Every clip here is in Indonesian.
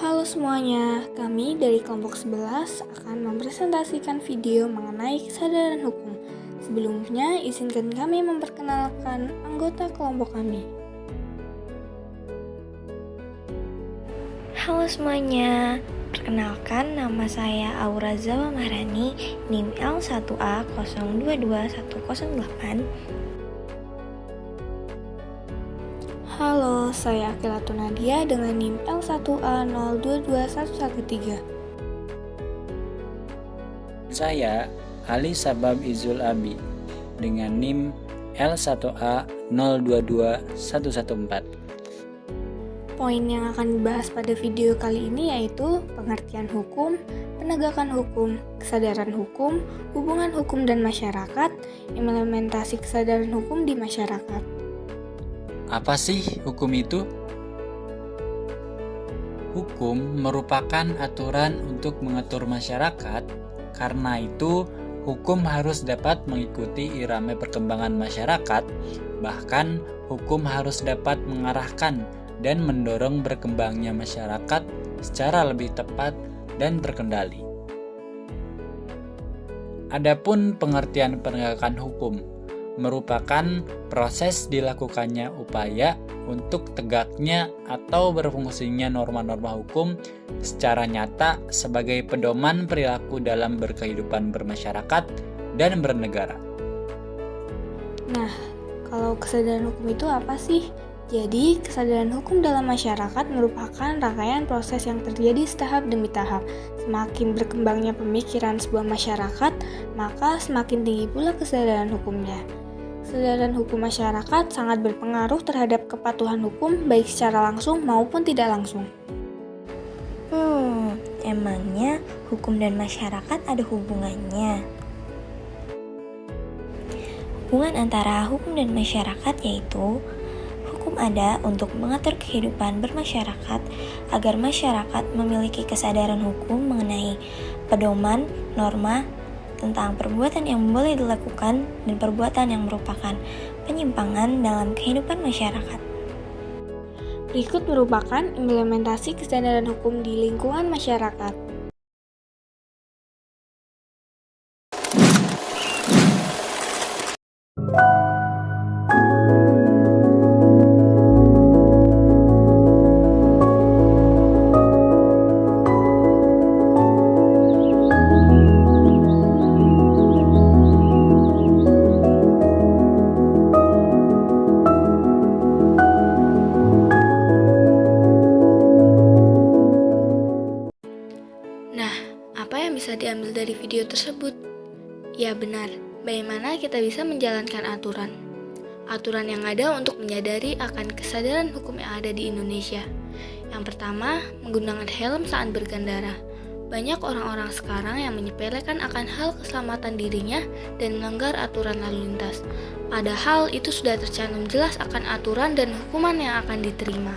Halo semuanya, kami dari kelompok 11 akan mempresentasikan video mengenai kesadaran hukum. Sebelumnya, izinkan kami memperkenalkan anggota kelompok kami. Halo semuanya, perkenalkan nama saya Aura Zawa Maharani, NIM L1A022108. Halo, saya Akila Tunadia dengan NIM L1A022113. Saya Ali Sabab Izul Abi dengan NIM L1A022114. Poin yang akan dibahas pada video kali ini yaitu pengertian hukum, penegakan hukum, kesadaran hukum, hubungan hukum dan masyarakat, implementasi kesadaran hukum di masyarakat. Apa sih hukum itu? Hukum merupakan aturan untuk mengatur masyarakat. Karena itu, hukum harus dapat mengikuti irama perkembangan masyarakat. Bahkan, hukum harus dapat mengarahkan dan mendorong berkembangnya masyarakat secara lebih tepat dan terkendali. Adapun pengertian penegakan hukum merupakan proses dilakukannya upaya untuk tegaknya atau berfungsinya norma-norma hukum secara nyata sebagai pedoman perilaku dalam berkehidupan bermasyarakat dan bernegara. Nah, kalau kesadaran hukum itu apa sih? Jadi, kesadaran hukum dalam masyarakat merupakan rangkaian proses yang terjadi tahap demi tahap. Semakin berkembangnya pemikiran sebuah masyarakat, maka semakin tinggi pula kesadaran hukumnya. Kesadaran hukum masyarakat sangat berpengaruh terhadap kepatuhan hukum baik secara langsung maupun tidak langsung. Emangnya hukum dan masyarakat ada hubungannya? Hubungan antara hukum dan masyarakat yaitu hukum ada untuk mengatur kehidupan bermasyarakat agar masyarakat memiliki kesadaran hukum mengenai pedoman, norma, tentang perbuatan yang boleh dilakukan dan perbuatan yang merupakan penyimpangan dalam kehidupan masyarakat. Berikut merupakan implementasi kesadaran hukum di lingkungan masyarakat. Apa yang bisa diambil dari video tersebut? Ya benar, bagaimana kita bisa menjalankan aturan? Aturan yang ada untuk menyadari akan kesadaran hukum yang ada di Indonesia. Yang pertama, menggunakan helm saat berkendara. Banyak orang-orang sekarang yang menyepelekan akan hal keselamatan dirinya dan melanggar aturan lalu lintas. Padahal itu sudah tercantum jelas akan aturan dan hukuman yang akan diterima.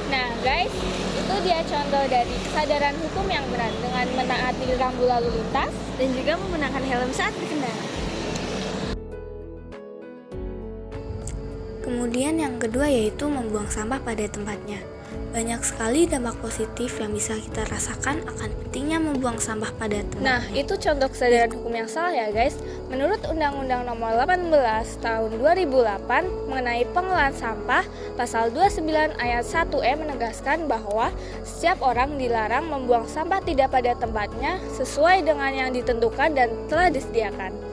Nah guys, itu dia contoh dari kesadaran hukum yang benar dengan menaati rambu lalu lintas Dan juga menggunakan helm saat berkendara. Kemudian yang kedua yaitu membuang sampah pada tempatnya. Banyak sekali dampak positif yang bisa kita rasakan akan pentingnya membuang sampah pada tempatnya. Nah, itu contoh kesadaran hukum yang salah ya guys. Menurut Undang-Undang Nomor 18 Tahun 2008 mengenai pengelolaan sampah, Pasal 29 Ayat 1E menegaskan bahwa setiap orang dilarang membuang sampah tidak pada tempatnya sesuai dengan yang ditentukan dan telah disediakan.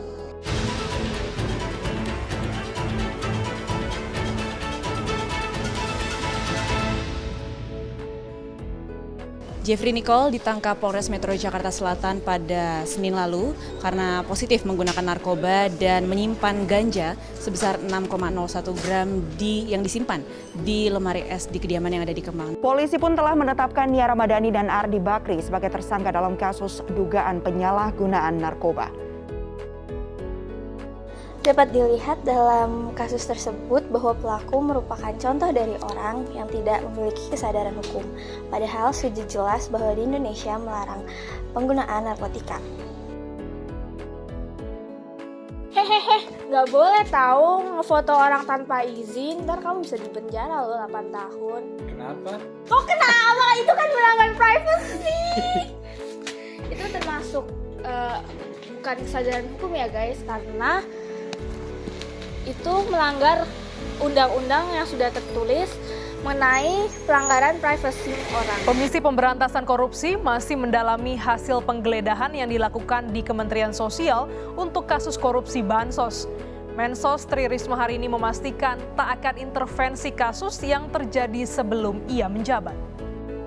Jeffrey Nicole ditangkap Polres Metro Jakarta Selatan pada Senin lalu karena positif menggunakan narkoba dan menyimpan ganja sebesar 6,01 gram yang disimpan di lemari es di kediaman yang ada di Kemang. Polisi pun telah menetapkan Nia Ramadhani dan Ardi Bakri sebagai tersangka dalam kasus dugaan penyalahgunaan narkoba. Dapat dilihat dalam kasus tersebut bahwa pelaku merupakan contoh dari orang yang tidak memiliki kesadaran hukum. Padahal sudah jelas bahwa di Indonesia melarang penggunaan narkotika. Hehehe, Nggak boleh tahu ngefoto orang tanpa izin, ntar kamu bisa dipenjara loh 8 tahun. Kenapa? Kok kenapa? Itu kan melanggar privacy. Itu termasuk bukan kesadaran hukum ya guys, karena itu melanggar undang-undang yang sudah tertulis mengenai pelanggaran privasi orang. Komisi Pemberantasan Korupsi masih mendalami hasil penggeledahan yang dilakukan di Kementerian Sosial untuk kasus korupsi Bansos. Mensos Tri Risma hari ini memastikan tak akan intervensi kasus yang terjadi sebelum ia menjabat.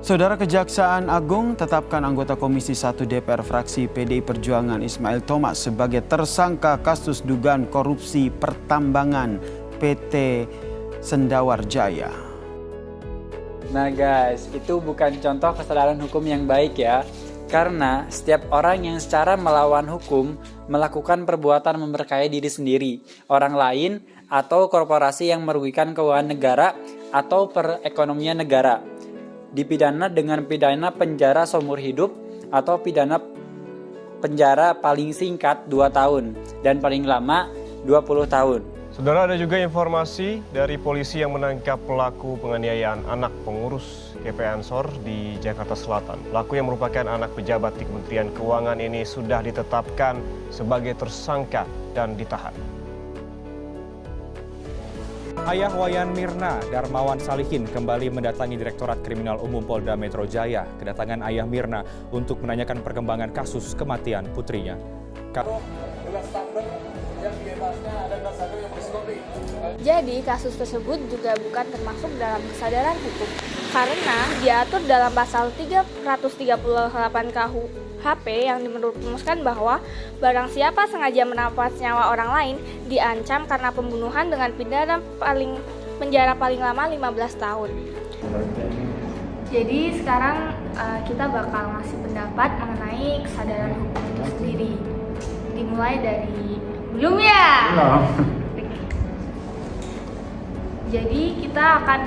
Saudara Kejaksaan Agung tetapkan anggota Komisi 1 DPR fraksi PDI Perjuangan Ismail Thomas sebagai tersangka kasus dugaan korupsi pertambangan PT Sendawar Jaya. Nah guys, itu bukan contoh kesadaran hukum yang baik ya. Karena setiap orang yang secara melawan hukum melakukan perbuatan memperkaya diri sendiri, orang lain, atau korporasi yang merugikan keuangan negara atau perekonomian negara, dipidana dengan pidana penjara seumur hidup atau pidana penjara paling singkat 2 tahun dan paling lama 20 tahun. Saudara, ada juga informasi dari polisi yang menangkap pelaku penganiayaan anak pengurus GP Ansor di Jakarta Selatan. Pelaku yang merupakan anak pejabat di Kementerian Keuangan ini sudah ditetapkan sebagai tersangka dan ditahan. Ayah Wayan Mirna, Darmawan Salihin, kembali mendatangi Direktorat Kriminal Umum Polda Metro Jaya. Kedatangan ayah Mirna untuk menanyakan perkembangan kasus kematian putrinya. Jadi kasus tersebut juga bukan termasuk dalam kesadaran hukum karena diatur dalam pasal 338 KUHP yang merumuskan bahwa barang siapa sengaja merampas nyawa orang lain diancam karena pembunuhan dengan pidana penjara paling lama 15 tahun. Jadi sekarang kita bakal ngasih pendapat mengenai kesadaran hukum itu sendiri. Dimulai dari belum ya? Belum. Jadi kita akan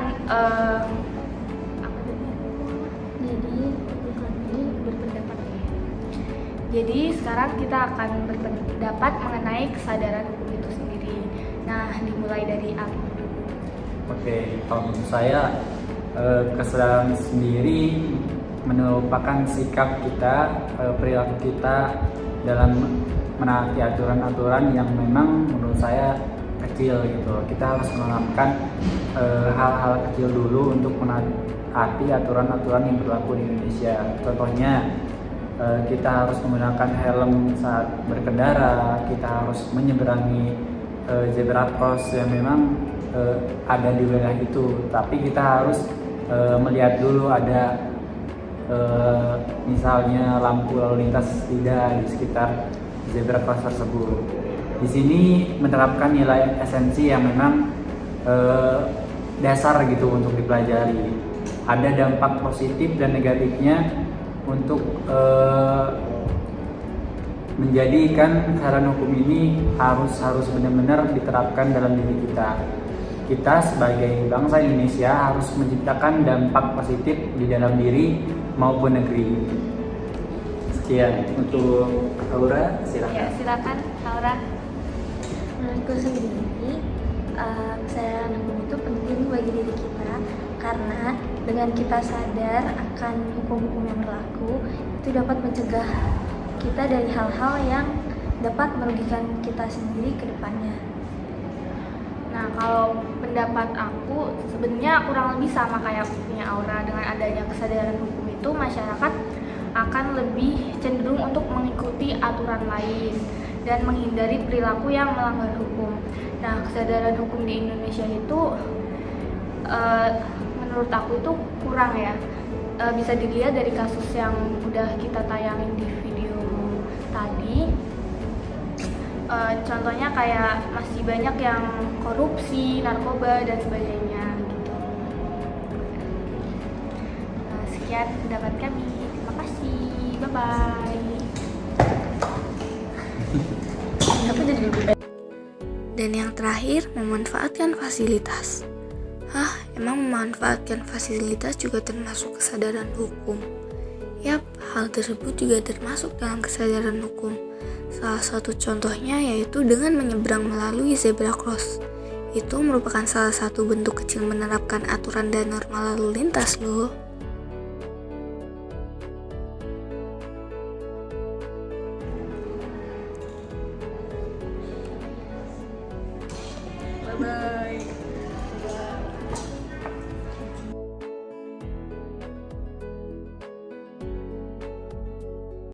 berpendapat ya. Jadi sekarang kita akan berpendapat mengenai kesadaran hukum itu sendiri. Nah, dimulai dari aku. Oke, kalau menurut saya kesadaran sendiri merupakan sikap kita, perilaku kita dalam menaati aturan-aturan yang memang menurut saya kecil gitu. Kita harus menerapkan hal-hal kecil dulu untuk menaati aturan-aturan yang berlaku di Indonesia. Contohnya kita harus menggunakan helm saat berkendara, kita harus menyeberangi zebra cross yang memang ada di wilayah itu. Tapi kita harus melihat dulu ada misalnya lampu lalu lintas tidak di sekitar zebra cross tersebut. Di sini menerapkan nilai esensi yang memang dasar gitu untuk dipelajari. Ada dampak positif dan negatifnya untuk menjadikan kesadaran hukum ini harus benar-benar diterapkan dalam diri kita. Kita sebagai bangsa Indonesia harus menciptakan dampak positif di dalam diri maupun negeri. Sekian untuk Aura, silakan. Ya, silakan Aura. Menurutku sendiri, kesadaran hukum itu penting bagi diri kita karena dengan kita sadar akan hukum-hukum yang berlaku, itu dapat mencegah kita dari hal-hal yang dapat merugikan kita sendiri ke depannya. Nah, kalau pendapat aku sebenarnya kurang lebih sama kayak punya Aura. Dengan adanya kesadaran hukum itu masyarakat akan lebih cenderung untuk mengikuti aturan lain dan menghindari perilaku yang melanggar hukum. Nah, kesadaran hukum di Indonesia itu menurut aku itu kurang ya. Bisa dilihat dari kasus yang udah kita tayangin di video tadi. Contohnya kayak masih banyak yang korupsi, narkoba, dan sebagainya gitu. Nah, sekian pendapat kami. Terima kasih. Bye-bye. Dan yang terakhir, memanfaatkan fasilitas. Emang memanfaatkan fasilitas juga termasuk kesadaran hukum? Yap, hal tersebut juga termasuk dalam kesadaran hukum. Salah satu contohnya yaitu dengan menyeberang melalui zebra cross. Itu merupakan salah satu bentuk kecil menerapkan aturan dan norma lalu lintas loh. Bye-bye.